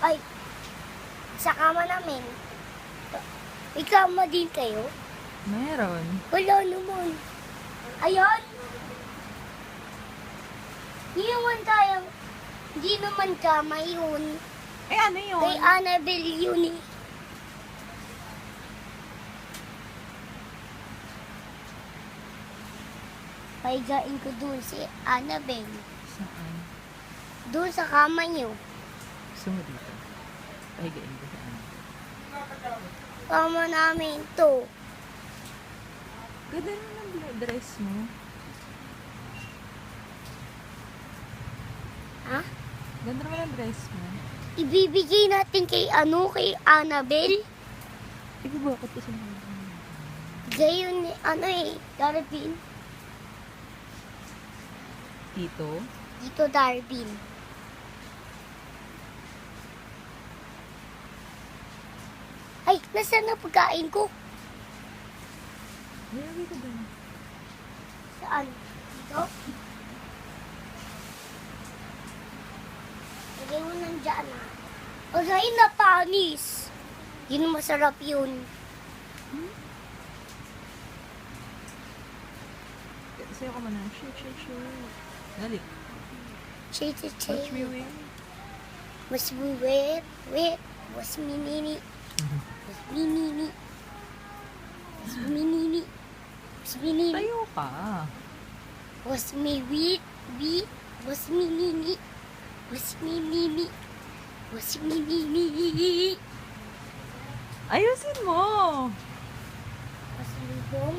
Ay, sa kama namin. May kama din kayo? Meron. Wala naman. Ayun. Hindi naman kama yun. Eh, ano yun? Kay Annabelle yun eh. Paigain ko dun si Annabelle. Saan? Dun sa kama niyo. Gusto mo dito? Pahigain ko saan? Kama namin to. Ganda naman ang dress mo. Ha? Ganda naman ang dress mo. Ibibigay natin kay Annabelle. Ikaw bakit kasi naman? Gayon ni, Darwin. Dito? Dito, Darwin. Ay, nasaan na pagkain ko? Nilagay ko doon. Saan? Dito? Lagay mo nandyan ah. Aray na panis. Yun masarap yun. Sayo ka man na. Shoot. Dali. Chay. Watch me win. Was me wet. Was me nini. Was me nini. Was me nini. Was me nini. Tayo ka. Was me wheat. Was me nini. Was me nini. Was me nini. Ayusin mo. Was me bong.